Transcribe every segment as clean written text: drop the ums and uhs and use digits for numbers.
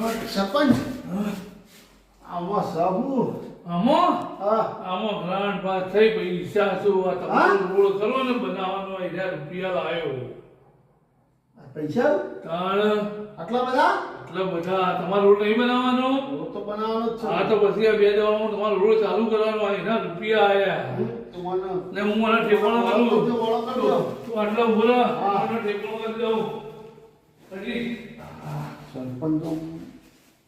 સરપંચ આમાં સાબુ આમાં ગ્રાન્ડ પાસ થઈ પૈસા શું આ તમારો રોડ કરો ને બનાવવાનો 1000 રૂપિયા લાવ્યો પૈસા તાણ આટલા બધા એટલે બધા તમારો રોડ નહીં બનાવવાનો રોડ તો બનાવવાનો જ છે હા તો પછી આ 2 દવામાં તમારો રોડ ચાલુ કરવાનો 1000 રૂપિયા આયા તમારે ને હું મને ઠેકાણો કરું વાળો કરજો તું આટલો બોલો મને ઠેકાણો કરી દઉં પછી સરપંચ તો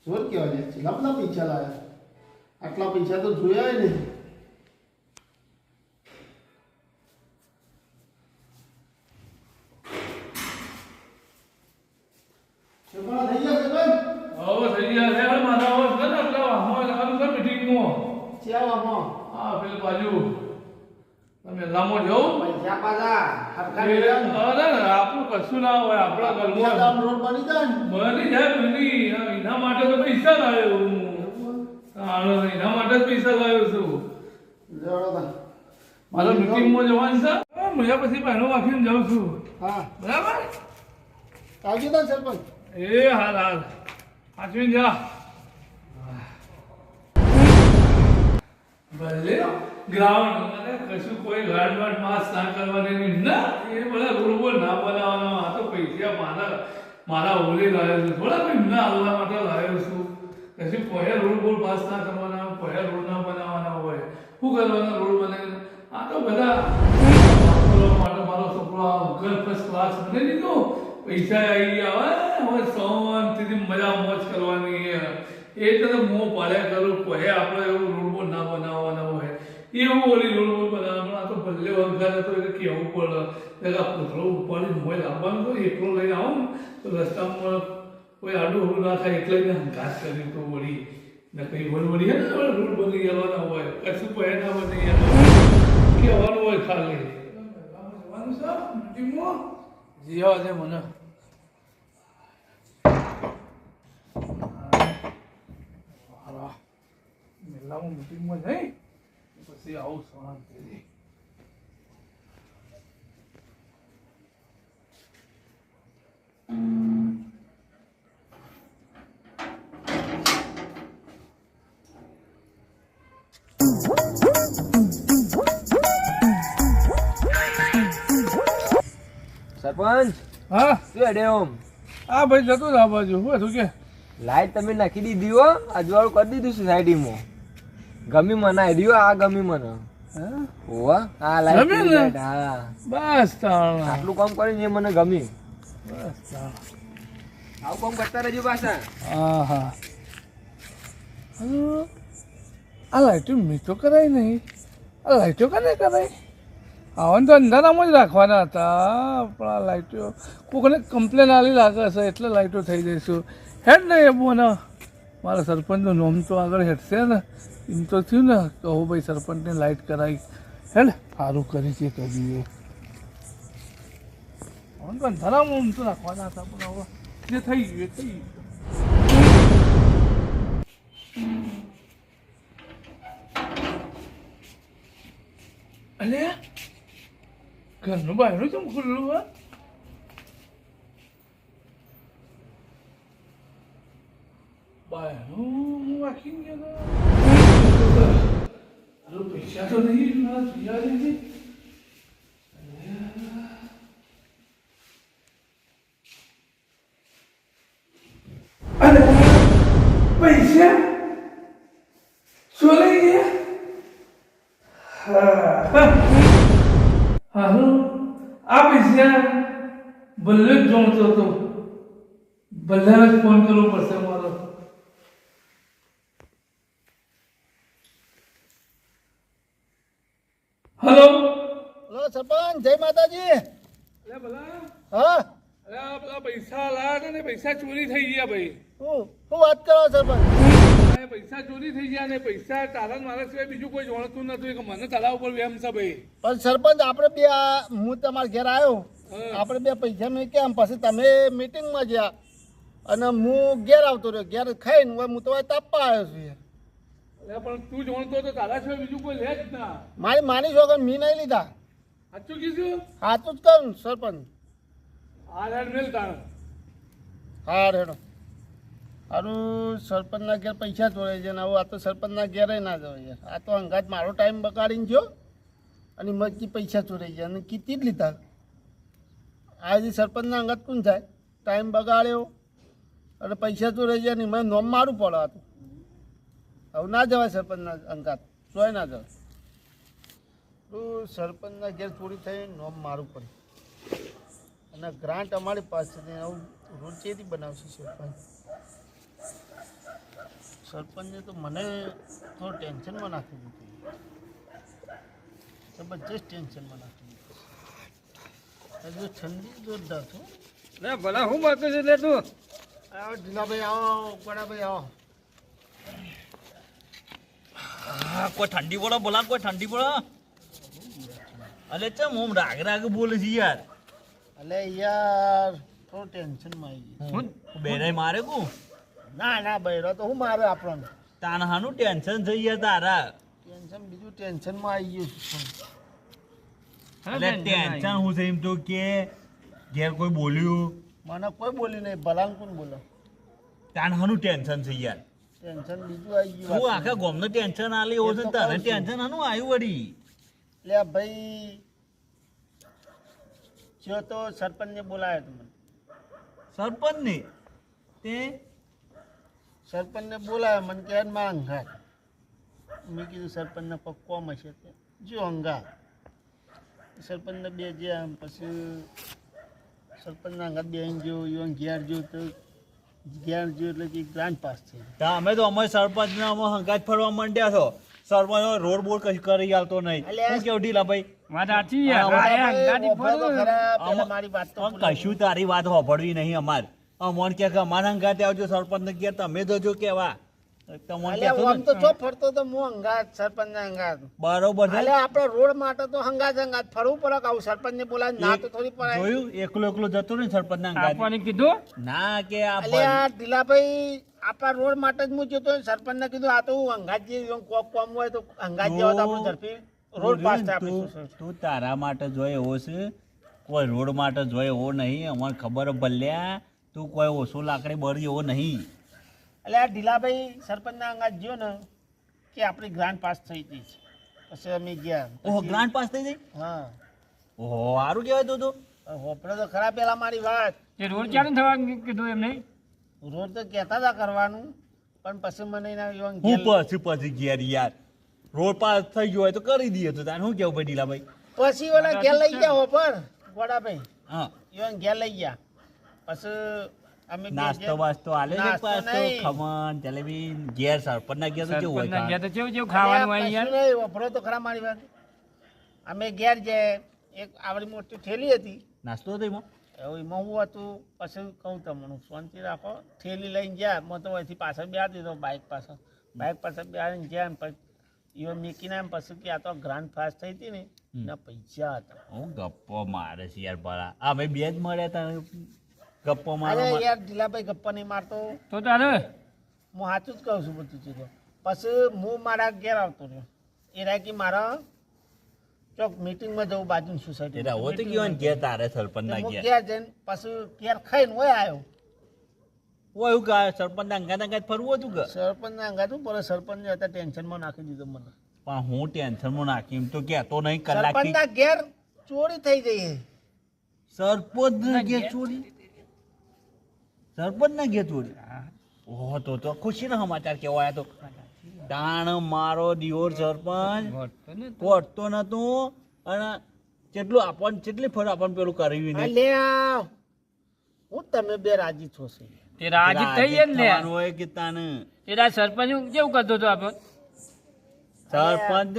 જોર કહેવાય છે કેટલા પૈસા લાયા આટલા પૈસા તો જોયા નહીં છોકરા થઈ ગયા સરપંચ હવે થઈ ગયા છે મારા હવે છે ને એટલે આમાં લગાડું છે મીટિંગમાં ચાવામાં હા પેલી બાજુ તમે લામો જાઓ પૈસા પાછા હરખા અરે આપણું કશું ના હોય આપણા ઘરમાં રોડ બની જાય ને બની જાય બની એના માટે તો પૈસા લાવ્યો હું એના માટે જ પૈસા લાવ્યો છું મારે મીટિંગમાં જવાનું છે મજા પછી પહેલો વાંચીને જાઉં છું હા બરાબર આવજો ને સરપંચ એ હાલ હાલ વાંચીને જા ભલે ગ્રાઉન્ડ અને કશું કોઈ ગાડ વાડ માસ ના કરવાની નહીં ના એ બધા રોડ બોલ ના બનાવવાના આ તો પૈસા મારા ઓલે લાવ્યો છું થોડા કોઈ ના આવવા માટે લાવ્યો છું કશું કોઈ રોડ બોલ પાસ ના કરવાના કોઈ રોડ ના બનાવવાના હોય શું કરવાના રોડ બનાવીને આ તો બધા માટે મારો છોકરો ઘર ફર્સ્ટ ક્લાસ બની દીધો પૈસા આવી ગયા હવે શાંતિથી મજા મોજ કરવાની એ તો મોં પાડ્યા કરું કોઈ આપણે એવું રોડ બોલ ના બનાવવાના હોય એવું ઓલી રોડ બોલ બનાવવાનું આ તો ભલે વંગાર હતો એટલે કેવું પડે પેલા પૂતળો ઉપાડીને મોય લાવવાનું તો એકલો લઈને આવું તો રસ્તામાં કોઈ આડું હોડું ના થાય એટલે જ ઘાસ કર્યું તો વળી ને કંઈ વળી હે ને રોડ બની ગયેલા હોય કશું કોઈ ના બની કહેવાનું હોય ખાલી જવાનું છે મીટિંગમાં જીવા છે મને મેલામાં મીટિંગમાં જઈ પછી આવું શાંતિથી સરપંચ હા શું હેડે ઓમ હા ભાઈ જતો જ આ બાજુ શું હતું કે લાઈટ તમે નાખી દીધી હો અજવાળું કરી દીધું સોસાયટીમાં ગમી મને આઈડિયો આ ગમી મને ઓવા આ ગમી ને? લાઈટ હા બસ તાણ આટલું કામ કરીને એ મને ગમી બસ તાણ આવું કામ કરતા રહેજો પાછા હા હા આ લાઈટો મેં તો કરાય નહીં આ લાઈટો કને કરાય આવન તો અંધારામાં જ રાખવાના હતા પણ આ લાઈટો કોઈને કમ્પ્લેન આલી લાગે છે એટલે લાઈટો થઈ જઈશું હેડ ને એ બોને મારા સરપંચનું નામ તો આગળ હેઠશે ને એમ તો થયું ને કે હો ભાઈ સરપંચને લાઈટ કરાવી હેડ સારું કરી છે કરીએ આવન તો અંધારામાં આમ તો રાખવાના હતા પણ હવે જે થઈ ગયું એ થઈ ગયું અલે ઘરનું બહારનું કેમ ખુલ્લું હોય બહારનું વાંચી ગયા પૈસા તો નહીં મારા જોયા નથી અરે પૈસા ચોરાઈ ગયા હાલો આ પૈસા ભલે જ જોણતો હતો ભલે જ ફોન કરવો પડશે મારો હલો હલો સરપંચ જય માતાજી અરે ભલા હા અરે આ પેલા પૈસા લાયા ને પૈસા ચોરી થઈ ગયા ભાઈ શું વાત કરો સરપંચ પૈસા ચોરી થઈ ગયા ને પૈસા તારા ને મારા સિવાય બીજું કોઈ જોણતું નથી કે મને તારા ઉપર વેમ છે ભાઈ પણ સરપંચ આપણે બે હું તમારા ઘેર આવ્યો આપણે બે પૈસા મેં કેમ પછી તમે મીટિંગમાં ગયા અને હું ઘેર આવતો રહ્યો ઘેર ખાઈને હું તો તાપવા આવ્યો છું પણ તું જોણતો તો તારા સિવાય બીજું કોઈ લે જ ના મારી માની છોકર મી નહીં લીધા સાચું કીધું સાચું જ કહું સરપંચ આ રેડ મેલ તાણ હા રેડો સારું સરપંચના ઘેર પૈસા ચોરાઈ છે ને હવે આ તો સરપંચના ઘેરે ના જવાય યાર. આ તો અંગાત મારો ટાઈમ બગાડીને ગયો અને મજથી પૈસા ચોરાઈ ગયા અને કીધી જ લીધા. આજે સરપંચના અંગાત કોણ થાય? ટાઈમ બગાડ્યો અને પૈસા ચોરાઈ ગયા ને મને નોમ મારું પડે હતું. હવે ના જવાય સરપંચના અંગાત, ચોય ના જવાય. તો સરપંચના ઘેર ચોરી થઈ નોમ મારું પડે અને ગ્રાન્ટ અમારી પાસે છે. આવું રોજ ચેથી બનાવશે સરપંચ? સરપંચે તો મને થોડું ટેન્શનમાં નાખી દીધું, જબરજસ્ત ટેન્શનમાં નાખી દીધું. હજુ ઠંડી જોરદાર છો. લે ભલા હું બાકી છે લે તું આવો ઢીલાભાઈ, આવો ગોડાભાઈ, આવો. કોઈ ઠંડી પડે બોલા, કોઈ ઠંડી પડે. અલે ચમ હું રાગ રાગ બોલે છે યાર. અલે યાર થોડું ટેન્શનમાં આવી ગયું. હું બેરાય મારે કુ ના ના બૈરો તો હું મારે આપણને તાનહાનું ટેન્શન થઈ યાર તારા. ટેન્શન બીજું ટેન્શનમાં આવી ગયું છું. એટલે ટેન્શન હું છે એમ તો કે ઘેર કોઈ બોલ્યું મને કોઈ બોલી નહીં, ભલાન કોણ બોલો? તાનહાનું ટેન્શન છે યાર. ટેન્શન બીજું આવી ગયું. હું આખા ગામનું ટેન્શન આલી એવો છે, તારે ટેન્શન આનું આવ્યું વળી. લે ભાઈ જો તો સરપંચને બોલાયો તો મને. સરપંચ ને તે સરપંચને બોલાયો મને કે માં અંગાત. મેં કીધું સરપંચને પગ કોમ હશે તે જો અંગાત. સરપંચને બે જ્યાં પછી સરપંચના અંગાત બે ગયો યુવાન ઘેર ગયો તો ઘેર ગયો એટલે કે ગ્રાન્ટ પાસ થઈ. અમે તો અમે સરપંચ ને અમે હંગાત ફરવા માંડ્યા છો. સરપંચ રોડ બોર્ડ કઈ કરી આલતો નહીં. અલ્યા. હું કેવું ઢીલા ભાઈ વાત સાચી યાર. આમાં આ અંગાથી ઓફર તો ફરું. ખરા, પેલા મારી વાત તો પણ કશું તારી વાત હોભળવી નહીં અમાર. અમોન કે અમારા હંગાતે આવજો સરપંચ ને ઘેર તમે જોજો કેવા તમને અલ્યા કહેતો આમ ને. તો ચો ફરતો તો હું અંગાત સરપંચના અંગાત. બરોબર છે. અલ્યા આપણે રોડ માટે તો હંગાત હંગાત ફરવું પડે કે આવું સરપંચને બોલાય ના તો થોડી પડે. જોયું એકલો એકલો જતો ને સરપંચ ના હંગાતે. આપણને કીધું ના કે આ અલ્યા ઢીલાભાઈ આપણા રોડ માટે જ હું જોતો સરપંચને કીધું આ તો હું અંગાત જે કોમ હોય તો અંગાત જેવા તો આપણું ઝડપી રોડ પાસ થાય આપણે. તું તારા માટે જોય એવો છે, કોઈ રોડ માટે જોય એવો નહીં. અમારે ખબર ભલ્યા તું કોઈ ઓછો લાકડી બળી એવો નહીં. એટલે આ ઢીલાભાઈ સરપંચના અંગાત જ્યો ને કે આપણી ગ્રાન્ટ પાસ થઈ હતી. પછી અમે ગયા. ઓહો પછી- ગ્રાન્ટ પાસ થઈ ગઈ. હા ઓહો સારું કહેવાય તું તો. હોપડે તો ખરા પેલા મારી વાત. એ રોડ ક્યારે થવા કીધું એમને? રોડ તો કહેતા હતા કરવાનું પણ પછી મને એના યુવાન હું ઘેર- પછી ઘેર યાર રોડ પાસ થઈ ગયો હોય તો કરી દઈએ તો તારે શું કેવું ભાઈ ઢીલાભાઈ. પછી ઓલા ઘેર લઈ ગયા હોપર ગોડાભાઈ હા યુવાન ઘેર લઈ ગયા. પછી અમે બે નાસ્તો ગયા. બાસ્તો આલે છે નાસ્તો પાસ્તો નહીં. ખમણ જલેબી ઘેર સરપંચના ઘેર તો કેવું સરપંચના હોય ઘેર તો કેવું કેવું ખાવાનું હોય અલ્યા, યાર. કશું નહીં, વપરો તો ખરા મારી વાત. અમે ઘેર જાય એક આવડી મોટી થેલી હતી નાસ્તો હતો એમાં. એવું એમાં હું હતું. પછી કહું તમને શાંતિ રાખો. થેલી લઈને ગયા મેં તો અહીંથી પાછળ બેસી દીધો બાઇક પાછળ બેસીને ગયા ને પછી ઈવન મૂકીને આમ પછી કે આ તો ગ્રાન્ડ ફાસ્ટ થઈ હતી ને એના પૈસા હતા. હું ગપ્પો મારે છે યાર ભલા. અમે બે જ મળ્યા તા ગપ્પો અરે મારવા. યાર ઢીલાભાઈ ગપ્પા નહીં મારતો. તો તારે હું સાચું જ કહું છું બધું ચીજો. પછી હું મારા ઘેર આવતો રહ્યો. એ રાકી મારા ચોક મિટિંગમાં જવું બાજુની સોસાયટી. એટલે આવો તો ગયો ને ઘેર તારે સરપંચના હું ઘેર. ઘેર જઈને પછી ઘેર ખાઈને હોય આવ્યો. ઓ એવું કે સરપંચના અંગાત ફરવું હતું કે સરપંચના અંગાતું પર સરપંચને હતા ટેન્શનમાં નાખી દીધો મને. પણ હું ટેન્શનમાં નાખી એમ તો કહેતો નહીં કલાકથી. સરપંચના ઘેર ચોરી થઈ ગઈ. સરપંચના ઘેર ચોરી. સરપંચના ઘેર ચોરી. ઓહો તો ખુશીના સમાચાર કહેવાયા તો. તાણ મારો દિયોર સરપંચ કોટતો નતું અને કેટલું આપણને કેટલી ફર આપણને પેલું કર્યું નહીં. અલ્યા હું તમે બે રાજી છો છે. તે રાજી થઈ જાય ને લે. થવાનું હોય કે તાને એ રાજ સરપંચ કેવું કરતો હતો આપણે? સરપંચ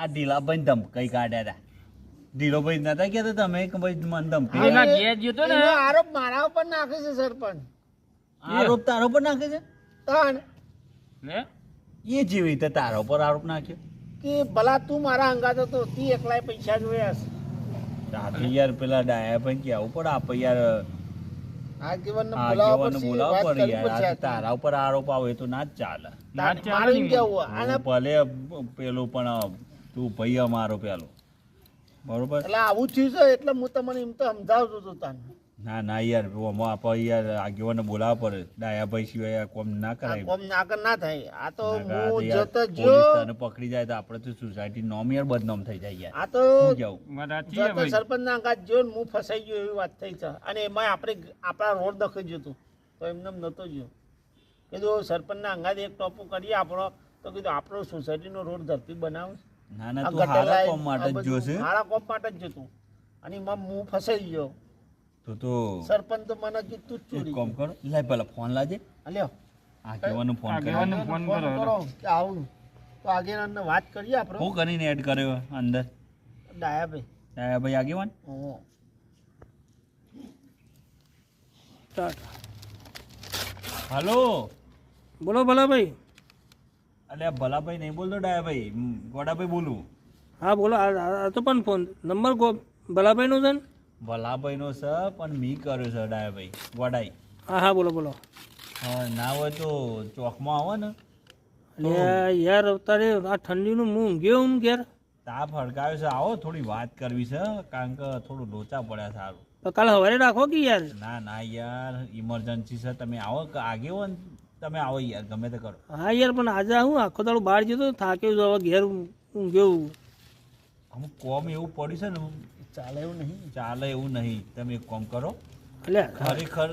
આ ઢીલાભાઈ ધમકાઈ કાઢ્યા હતા. ઢીલોભાઈ નતા કહેતા તમે કે ભાઈ મને ધમકી એના ઘેર ગયો તો ને એનો આરોપ મારા ઉપર નાખે છે સરપંચ. આરોપ તારો પર નાખે છે. તાણ લે એ જેવી રીતે તારા ઉપર આરોપ નાખ્યો. કે ભલા તું મારા અંગાત હતો તી એકલાય પૈસા જોયા છે. સાથે યાર પેલા ડાયા ભાઈ કેવું પડે આપણે યાર આગેવાનને આગેવાનને બોલાવવા બોલાવવા પડશે, પડે વાત યાર. કરવી આ પડશે. તારા ઉપર આરોપ આવે તો ના જ ચાલે. ના જ ચાલે મારું એમ ને. કેવું આને હું ભલે પેલું પણ તું ભાઈ અમારો પેલો બરોબર. એટલે આવું થયું છે એટલે હું તમને એમ તો સમજાવતો હતો તને. ના ના યાર આમાં આપણે યાર આગેવાને બોલાવવા પડે ડાયાભાઈ સિવાય આ કોમ ના આ કરાય કોમ નાગર ના થાય. આ તો ના કરાય. હું યાર, જતો જો પોલીસ તને પકડી જાય તો આપણે તો સોસાયટી નોમ યાર બદનામ થઈ જાય યાર. આ તો હું જાઉં જતો સરપંચ ના અંગાત જો ને હું ફસાઈ ગયો એવી વાત થઈ છે. અને એમાં આપણા રોડ દખાઈ ગયો હતો તો એમને એમ નતો ગયો. કીધું સરપંચ ના અંગાત એક ટોપો કરીએ આપણો, તો કીધું આપણો સોસાયટીનો રોડ ઝડપી બનાવે. ના ના તું હારા કોમ માટે જ જોશે મારા કોમ માટે જ જતું અને એમાં હું ફસાઈ ગયો. તો સરપંચ તો મને કીધું જ એક ચોરી કામ કરો લાય પેલા ફોન લાજે લ્યો આગેવાનો ફોન કરે ફોન કરો કે આવું તો આગેવાનને વાત કરીએ આપણે. હું કરીને એડ કર્યો અંદર ડાયાભાઈ ભાઈ આગેવાન ઓહો. હાલો બોલો ભલાભાઈ. અલ્યા ભલાભાઈ નહીં બોલતો ડાયાભાઈ ગોડાભાઈ બોલું. હા બોલો. આ તો પણ ફોન નંબર ભલાભાઈનો છે ને? ભલાભાઈનો છે પણ મી કર્યો છે ડાયાભાઈ ગોડાઈ. હા હા બોલો બોલો. હા ના હોય તો ચોકમાં આવો ને. અલ્યા યાર અત્યારે આ ઠંડીનું હું ઊંઘ્યો હું ઘેર. તાપ હડકાયો છે આવો થોડી વાત કરવી છે કારણ કે થોડું લોચા પડ્યા સારું. તો કાલે સવારે રાખો કે યાર. ના ના યાર ઇમરજન્સી છે તમે આવો કે આગેવાન તમે આવો યાર ગમે તે કરો. હા યાર પણ આજે હું આખો દાડો બહાર જતો થાક્યો છું, હવે ઘેર ઊંઘ્યો. અમુક કોમ એવું પડ્યું છે ને ચાલે એવું નહીં. ચાલે એવું નહીં. તમે એક કામ કરો અલ્યા ખરેખર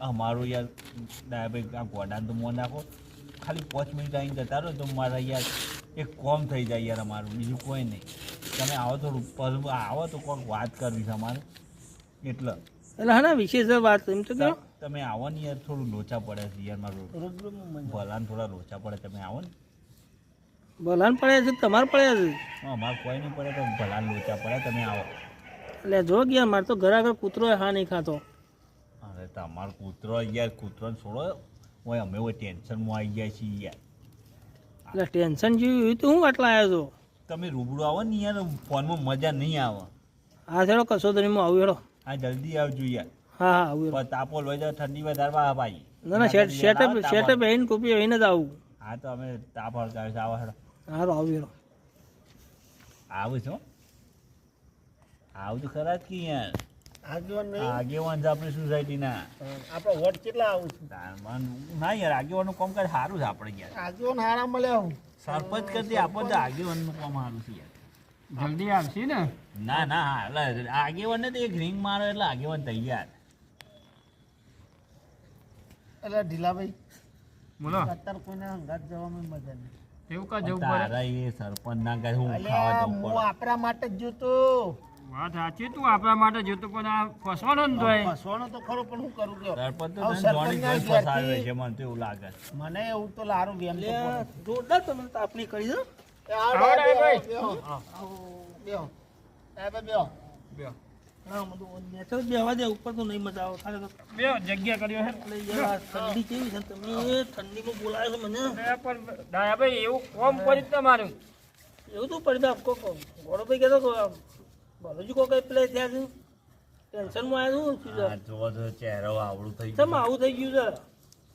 અમારું યાર ડાયાભાઈ આ ગોડાને તો મોં નાખો ખાલી 5 મિનિટ આવીને જતા રહો તો મારા યાર એક કોમ થઈ જાય યાર અમારું બીજું કોઈ નહીં. તમે આવો થોડું પર આવો તો કોઈક વાત કરવી છે અમારે એટલે એટલે હા ના વિશેષ વાત એમ તો કહો. તમે આવો ને યાર થોડું લોચા પડે છે યાર મારું રૂબરૂમાં મજા. ભલાને થોડા લોચા પડે તમે આવો ને. ભલાન પડ્યા છે તમારે પડ્યા છે. અમારે કોઈ નહીં પડે તો ભલાને લોચા પડે તમે આવો. એટલે જો યાર મારે તો ઘર આગળ કૂતરો હા નહીં ખાતો. અરે તમારો કૂતરો યાર કૂતરોને છોડો હોય અમે હોય ટેન્શનમાં આવી ગયા છીએ યાર. એટલે ટેન્શન જેવું તો હું આટલા આવ્યો છો. તમે રૂબરૂ આવો ને યાર ફોનમાં મજા નહીં આવે. હા ચલો કશો તો નહીં હું આવું હેડો. આ જલ્દી આવજો યાર. હા હા આવું હેડો. પણ તાપો લઈ જાવ ઠંડી વધારે બા ભાઈ. ના ના સેટઅપ આવીને કોપી આવીને જ આવું. હા તો અમે તાપ હળગાવે છે આવો હેડો. સારું આવું હેડો. આવું છો આવું તો ખરા જ કે યાર આગેવાન નહીં. આગેવાન છે આપણી સોસાયટીના. આપણો વોટ કેટલા આવું છે? ના યાર આગેવાનનું કામ કાજ સારું છે આપણે યાર. આગેવાન હારા મળ્યા હું. સરપંચ કરતી આપણને આગેવાનનું કામ સારું છે યાર. જલ્દી આવશે ને? ના ના હા એટલે આગેવાનને તો એક રિંગ મારો એટલે આગેવાન તૈયાર. એટલે ઢીલાભાઈ બોલો. અત્યારે કોઈને અંગાત જવામાં મજા નહીં. એવું કા તારા એ સરપંચ ના કાંઈ હું ખાવા અલ્યા જવું હું પડે. આપણા માટે જ જોતો. વાત સાચી. તું આપણા માટે જોતો પણ આ ફસવાનો જ તોય. ફસવાનો તો ખરો પણ હું કરું કયો? સરપંચ તો આવું તને સરપંચના જોડી જોઈ ફસાવે ઘેરથી- છે મને તો એવું લાગે છે. મને એવું તો લારું વેમ તો પડે. જોરદાર તમે તાપણી કરી દો. એ આવો ડાયાભાઈ, બેહો. બેહો. ડાયાભાઈ, બેહો. હા બધું નેચર બેહવા દે ઉપર તો નહીં મજા આવે. ખાલી તો બે જગ્યા કર્યો છે. એટલે યાર ઠંડી કેવી છે તમે ઠંડીમાં બોલાવે છે મને. પણ ડાયાભાઈ એવું કોમ કરી તમારું એવું તો પડી દે કોક ગોળભાઈ કહેતો ભલુજી કોક પેલા થયા છે ટેન્શનમાં આવ્યું છું. આ જોવો તો ચહેરો આવડું થઈ ચમ ગયું. આવું થઈ ગયું છે?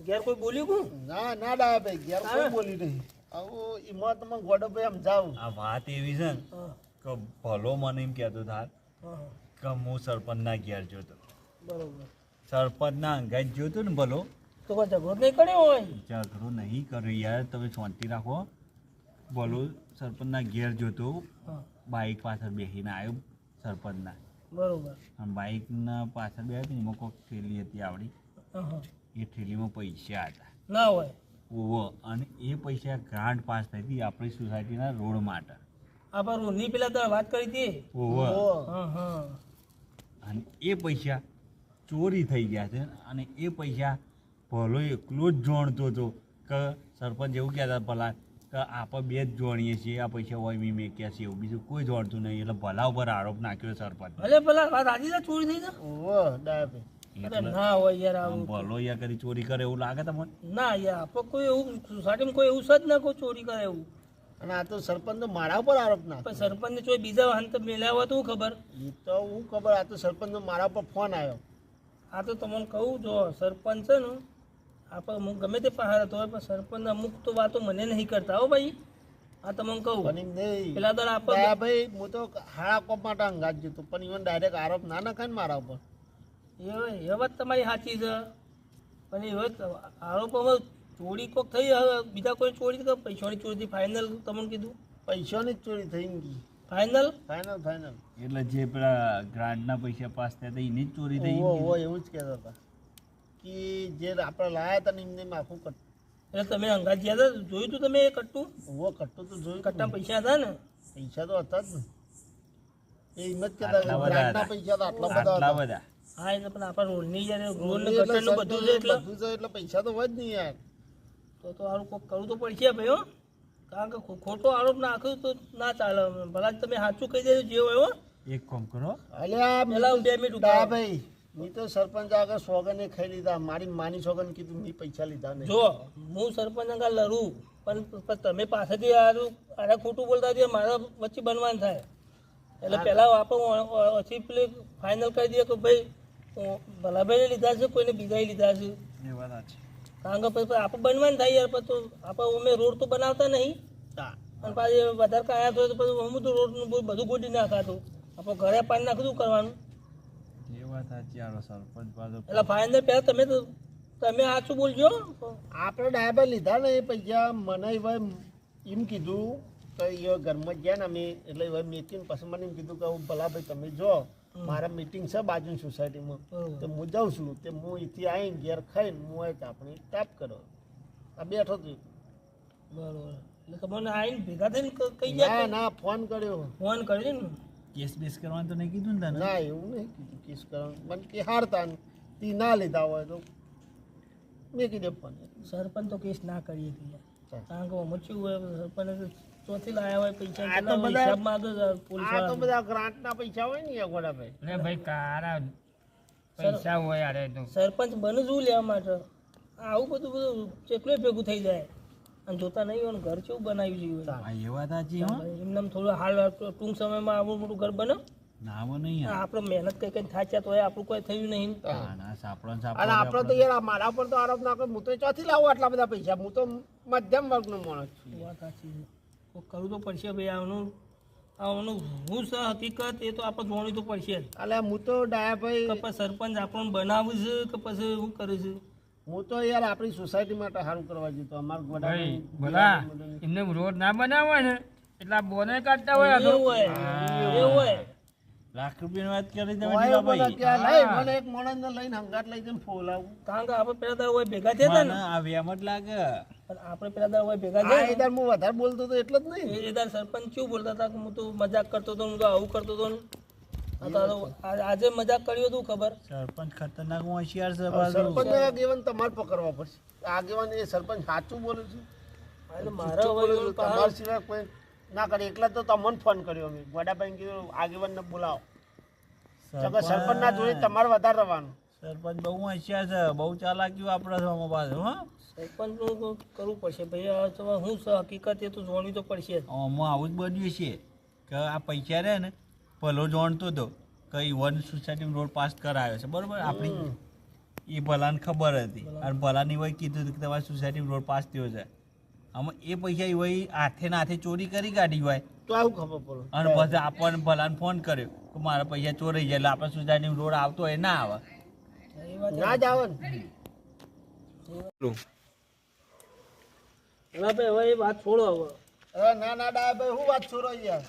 ઘેર કોઈ બોલ્યું કોણ? ના ના ડાયાભાઈ, ઘેર કોઈ બોલી નહીં. આવું ઈમાં તમે ગોડોભાઈ સમજાવું. આ વાત એવી છે ને હા કે ભલો મને એમ કહેતો થાર હા હા કે હું સરપંચના ઘેર જોતો. બરોબર. સરપંચના અંગાત જોતો ને ભલો તો કોઈ ઝઘડો નહીં કર્યો હોય? ઝઘડો નહીં કર્યો યાર તમે શાંતિ રાખો. ભલો સરપંચના ઘેર જોતો હા બાઇક પાછળ બેસીને આવ્યો સરપંચના. બરોબર. અને બાઇકના પાછળ બેઠી ને એમાં કોઈક થેલી હતી આવડી. હા હા એ થેલીમાં પૈસા હતા. ના હોય. ઓવો અને એ પૈસા ગ્રાન્ટ પાસ થઈ હતી આપણી સોસાયટીના રોડ માટે. આ પર રોડની પેલા તો વાત કરી હતી. ઓવો હા હા અને એ પૈસા ચોરી થઈ ગયા છે અને એ પૈસા ભલો એકલો જ જાણતો હતો કે સરપંચ એવું કહેતા ભલા કે આપણે બે જ જાણીએ છીએ આ પૈસા હોય મેં ક્યાં છે એવું બીજું કોઈ જાણતું નહીં એટલે ભલા ઉપર આરોપ નાખ્યો સરપંચ. ભલે પેલા વાત આજે તો ચોરી થઈ જાય. ઓહો ડાયાભાઈ. અરે ના હોય યાર આવું. ભલો યા કરી ચોરી કરે એવું લાગે તમને? ના યાર આપણે કોઈ એવું સોસાયટીમાં કોઈ એવું છે જ ના કોઈ ચોરી કરે એવું. અને આ તો સરપંચ તો મારા ઉપર આરોપ ના. પણ સરપંચને ચોઈ બીજા વાહન તો મેળ્યા હોય તો શું ખબર? એ તો હું ખબર. આ તો સરપંચનો મારા ઉપર ફોન આવ્યો. આ તો તમને કહું જો સરપંચ છે ને આપણે હું ગમે તે પહાડ હતો હોય પણ સરપંચ અમુક તો વાતો મને નહીં કરતા હો ભાઈ. આ તમને કહું પણ એમ નહીં. પેલા દર આપણે ડાયાભાઈ હું તો હારા કોપ માટે અંગાત જતો પણ ઇવન ડાયરેક્ટ આરોપ ના નખાય ને મારા ઉપર. એ વાત તમારી સાચી છે પણ એ વાત આરોપોમાં ચોરી કોક થઈ હવે બીજા કોઈ ચોરી કે પૈસાની ચોરીથી ફાઇનલ તમને કીધું પૈસાની જ ચોરી થઈ ગઈ. ફાઇનલ ફાઇનલ એટલે જે પેલા ગ્રાન્ટના પૈસા પાસ થયા હતા એની જ ચોરી થઈ ઓહો એવું જ કહેતા હતા કે જે આપણે લાયા હતા ને એમને માફું કટ એટલે તમે અંગાત ગયા હતા જોયું તું તમે એ કટ્ટું ઓહો કટ્ટું તો જોયું કટ્ટા પૈસા હતા ને પૈસા તો હતા જ ને એ એમ જ કહેતા આટલા બધા ગ્રાન્ટના પૈસા તો આટલા બધા આટલા હતા. બધા હા એટલે પણ આપણા રોડની જ્યારે રોડ ને એટલે ગટરનું બધું છે એટલે બધું છે એટલે પૈસા તો હોય જ નહીં યાર. તો સારું કોક કરવું તો પડશે ભાઈ હો કારણ કે ખોટો આરોપ નાખ્યો તો ના ચાલે ભલા તમે સાચું કહી દેજો જે હોય હો એક કામ કરો અલ્યા પેલા 2 મિનિટ ડા ઉભા ભાઈ મેં તો સરપંચ આગળ સોગને ખાઈ લીધા મારી માની સોગન કીધું મેં પૈસા લીધા નહીં. જો હું સરપંચ અંગા લડું પણ તમે પાસેથી આરે ખોટું બોલતા હોય મારા વચ્ચે બનવાનું થાય એટલે પહેલા આપણે પછી પેલી ફાઇનલ કરી દઈએ કે ભાઈ ભલાભાઈને લીધા છે કોઈને બીજાએ લીધા છે એ વાત સાચી. કારણ કે પછી આપણે બનવાનું થાય યાર પછી તો આપણે અમે રોડ તો બનાવતા નહીં અને પાછી વધારે કાયા તો પછી હું તો રોડનું બધું ગોડી નાખાતું આપણે ઘરે પાણી નાખતું કરવાનું એ વાત સાચી. આરો સરપંચ પાછો એટલે ફાઇનલ પહેલાં તમે સાચું બોલજો આપણે ડાયબર લીધા ને એ પૈસા મને ભાઈ એમ કીધું કે એ ઘરમાં ગયા ને અમે એટલે ભાઈ મેકીને પછી મને એમ કીધું કે ભલા ભાઈ તમે જો મારા મીટિંગ છે બાજુની સોસાયટીમાં તો હું જાઉં છું તે હું અહીંથી આવીને ઘેર ખાઈને હું એક આપણે ટાપ કરો આ બેઠો હતો બરોબર એટલે તમને આવીને ભેગા થઈને કઈ ના જાય ના ફોન કર્યો ફોન કરી ને કેસ બેસ કરવાનું તો નહીં કીધું ને તને? ના એવું નહીં કીધું કેસ કરવાનું મને કે હારતા ને તી ના લીધા હોય તો મેં કીધું ફોન સરપંચ તો કેસ ના કરીએ કે ચાલ. કારણ કે મચ્યું હોય સરપંચ ચોથી લાયા હોય પૈસા આ તો કેટલા હોય બધા- હિસાબ માંગે છે પોલીસ આ તો વાળા બધા ગ્રાન્ટના પૈસા હોય ને એ ગોડાભાઈ અરે ભાઈ કારા પૈસા હોય અરે તો સરપંચ બને શું લેવા માટે આવું બધું ચેટલું ભેગું થઈ જાય અને જોતા નહીં હોય ને ઘર કેવું બનાવ્યું છે હા, એ વાત સાચી હો. એમને થોડું હાલ ટૂંક સમયમાં આવું મોટું ઘર બને ના આવે નહીં યાર. આપણે મહેનત કઈ કઈ થાચ્યા તો હોય આપણું કોઈ થયું નહીં ના, સાપડો ને અને સાપડો આપણે તો યાર મારા પર તો આરોપ ના કરે હું તો ચોથી લાવું આટલા બધા પૈસા હું તો મધ્યમ વર્ગનો માણસ છું વાત સાચી છે કોક કરવું તો પડશે ભાઈ આનું હું છે હકીકત એ તો આપણે જોવાનું તો પડશે જ એટલે હું તો ડાયાભાઈ કે પછી સરપંચ આપણને બનાવું છે કે પછી શું કરે છે હું તો યાર આપણી સોસાયટી માટે સારું કરવા જતો અમારા ભાઈ ગોડા બોલા એમને રોડ ના બનાવવા ને એટલા બોને કાઢતા હોય આ તો. એવું હોય એવું હોય લાખ રૂપિયાની વાત કરી તમે હોય જીવા બધા ભાઈ. ક્યાં લઈ મને એક માણસને લઈને હંગાત લઈ જઈને ફોલાવું કારણ કે આપણે પેલા દાડા હોય ભેગા થયા હતા મને ને આ વ્યામ જ લાગે. પણ આપણે પેલા દાડા હોય ભેગા આ થયા ઈદાર હું વધારે બોલતો હતો એટલે જ નહીં એ દાડા સરપંચ કેવું બોલતા હતા કે હું તો મજાક કરતો હતો હું તો આવું કરતો હતો ને આ તો આજે મજાક કર્યો હતું ખબર સરપંચ ખતરનાક હોશિયાર છે પાછું. સરપંચ આગેવાન તમારે પકડવા પડશે આગેવાન એ સરપંચ સાચું બોલે છે એટલે મારા સાચું બોલે છે. હવે તમારા સિવાય કોઈ ના કરે એકલા તો તમને ફોન કર્યો અમે ગોડાભાઈ કીધું આગેવાનને બોલાવો સરપંચ ના જોડે તમારે વધારે રહેવાનું સરપંચ બહુ હોશિયાર છે, બહુ ચાલાક્યું આપણા સામે પાછું. હા, સરપંચનું કરવું પડશે ભાઈ આ તો હું છે હકીકત એ તો જોડવી તો પડશે જ આમાં આવું જ બન્યું છે કે આ પૈસા રહે ને ભલો જાણતો હતો કે વન સોસાયટી રોડ પાસ કરાયો છે બરોબર. આપણી એ ભલાને ખબર હતી અને ભલાની વય કીધું હતું કે તમારી સોસાયટી રોડ પાસ થયો છે. આમાં એ પૈસા એ વય હાથે ને હાથે ચોરી કરી કાઢી હોય તો આવું ખબર પડે અને પછી આપણને ભલાને ફોન કર્યો કે મારા પૈસા ચોરાઈ જાય એટલે આપણે સોસાયટી રોડ આવતો હોય ના આવે. એ વાત ના જ આવે ને હવે ભાઈ હવે એ વાત છોડો હવે અરે ના ના ડાયાભાઈ શું વાત છોરો યાર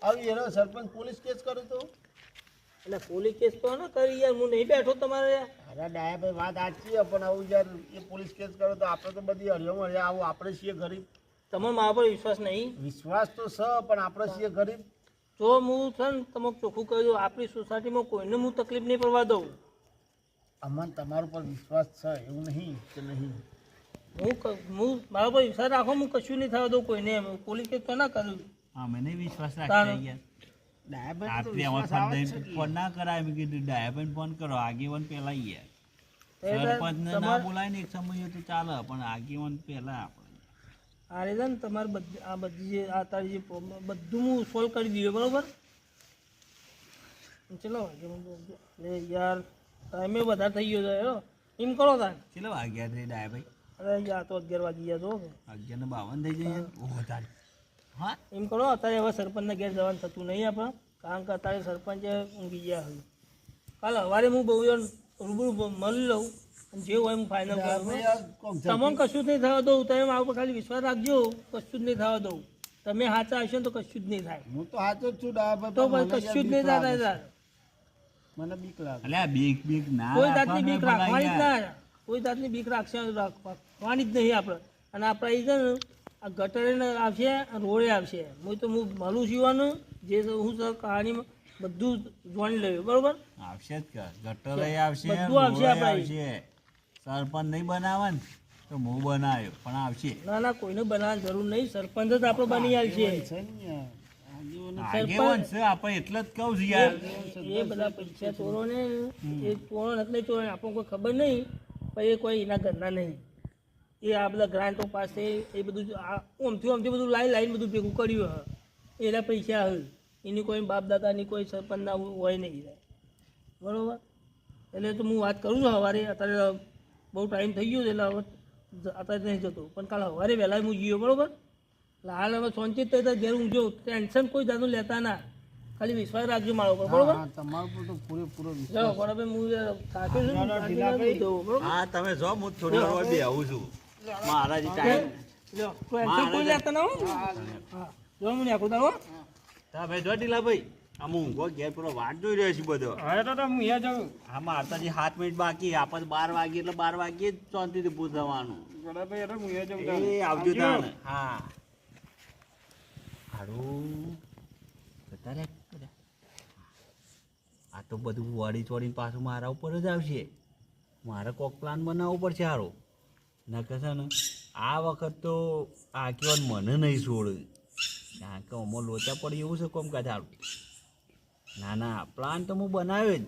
આવી એનો સરપંચ પોલીસ કેસ કર્યો તો એટલે પોલીસ કેસ તો ને કરી યાર હું નહીં બેઠો તમારે અરે ડાયાભાઈ વાત સાચી છે પણ આવું યાર એ પોલીસ કેસ કર્યો તો આપણે તો બધી હરિયો મળ્યા આવું આપણે છીએ ગરીબ તમારે મારા પર વિશ્વાસ નહીં વિશ્વાસ તો છે પણ આપણે છીએ ગરીબ જો હું છે ને તમે ચોખ્ખું કહ્યું આપણી સોસાયટીમાં કોઈને હું તકલીફ નહીં પડવા દઉં અમને તમારા પર વિશ્વાસ છે એવું નહીં કે નહીં હું મારા પર વિશ્વાસ રાખો હું કશું નહીં થવા દઉં કોઈને એમ પોલીસ કેસ તો ના કર્યું હા, મને વિશ્વાસ તારે. રાખતા યાર. ડાયાભાઈ તો રાત્રે વિશ્વાસ અમારે આવે જ ફોન છે કે ફોન ના કરાય મેં કીધું ડાયાભાઈને ફોન કરો આગેવાન પહેલા યાર. એટલે સરપંચને ના તમારે બોલાય ને એક સમય તો ચાલે પણ આગેવાન પહેલા આપણે. આ રીતે ને તમારે બધી આ બધી જે આ તારી જે પ્રોબ્લેમ બધું હું સોલ્વ કરી દઈએ બરાબર ચલો એટલે યાર ટાઈમે વધારે થઈ ગયો છે હો. એમ કરો તાર ચલો વાગ્યા છે ડાયાભાઈ? અરે યાર તો 11 વાગી ગયા છો 11:52 થઈ જાય યાર. ઓહો તારે. હા, એમ કરો અત્યારે હવે સરપંચના ઘેર જવાનું થતું નહીં આપણે કારણ કે અત્યારે સરપંચે ઊંઘી ગયા હવે કાલ સવારે હું બહુ રૂબરૂ મળી લઉં અને જે હોય હું ફાઇનલ કરું આપણે યાર કોક તમને કશું જ નહીં થવા દઉં તમે મારા ઉપર ખાલી વિશ્વાસ રાખજો કશું જ નહીં થવા દઉં તમે સાચા હશો ને તો કશું જ નહીં થાય હું તો સાચો જ છું ડાયા તો ભાઈ, પછી પણ મને કશું જ યાર નહીં બીક થાય લાગે. મને બીક લાગે. અલ્યા બીક બીક ના કોઈ જાતની બીક રાખવાની રાખવાની જ ભલાઈ ના કોઈ જાતની બીક રાખવાની જ નહીં આપણે અને આપણે એ છે ને આ ગટરે આવશે રોડે આવશે હું મળું જીવાનું જે હું સર કહાનીમાં બધું જોઈ લેવું બરોબર આવશે જ કર ગટરે આવશે બધું આવશે રોડે આપણે. આવશે સરપંચ નહીં બનાવવા ને તો હું બનાવ્યો પણ આવશે ના ના કોઈને બનાવવાની જરૂર નહીં સરપંચ જ આપણે બની આવશે છે ને યાર. આગેવાન છે આપણે એટલે જ કહું છું યાર એ બધા પૈસા ચોરો ને એ ચોરો નથી ચોરો આપણને કોઈ ખબર નહીં પણ એ કોઈ એના ઘરના નહીં એ આ બધા ગ્રાન્ટો પાસે એ બધું આમથી બધું લાઈન બધું ભેગું કર્યું હ એના પૈસા હ એની કોઈ બાપ દાદાની કોઈ સરપંચના હોય નહીં બરોબર એટલે તો હું વાત કરું છું સવારે અત્યારે બહુ ટાઈમ થઈ ગયો છે એટલે હવે અત્યારે નહીં જતો પણ કાલે સવારે વહેલા હું ગયો બરોબર એટલે હાલ હવે સોંચિત થઈ ઘેર ઊંઘજો ટેન્શન કોઈ જાતનું લેતા ના ખાલી વિશ્વાસ રાખજો મારા ઉપર બરોબર હા, તમારા પર તો પૂરેપૂરો વિશ્વાસ. ચલો બરાબર હું થાક્યો છું ને, થાકી નથી જવું, બરોબર હા તમે જો હું થોડી વાર બે આવું છું મારા જે ટાઈમ લ્યો, ટેન્શન કોઈ લેતા ના હો હા જો હું નાખું તારો તમે જો ઢીલા ભાઈ આમ ઊંઘો ઘેર પેલો વાટ જોઈ રહ્યો છે બધો હવે તો હું અહીંયા જાઉં હા મારતાજી 7 મિનિટ બાકી આપણે 12 વાગે એટલે 12 વાગે જ શાંતિથી પૂછવાનું ગોડાભાઈ એટલે હું અહીંયા જાઉં એ આવજો તાણ હા હારું જતા રે બધા. આ તો બધું વળી ચોડીને પાછું મારા ઉપર જ આવશે મારે કોક પ્લાન બનાવવો પડશે હારો નકર છે ને આ વખત તો આ કેવાનું મને નહીં છોડ કારણ કે અમો લોચા પડી એવું છે કોમ કાઢ હારું ના ના પ્લાન તો હું બનાવ્યો જ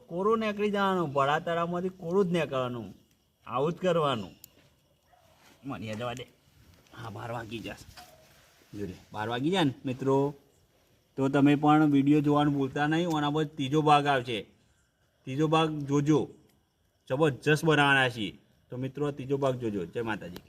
કોરો નીકળી જવાનો ભડા તળાવમાંથી કોરું જ નીકળવાનું આવું જ કરવાનું મને જવા દે હા 12 વાગી જશે જોડે 12 વાગી જાય ને મિત્રો તો તમે પણ વિડીયો જોવાનું ભૂલતા નહીં ઓના પર ત્રીજો ભાગ આવશે ત્રીજો ભાગ જોજો જબરજસ્ત બનાવવાના છીએ તો મિત્રો ત્રીજો ભાગ જોજો જય માતાજી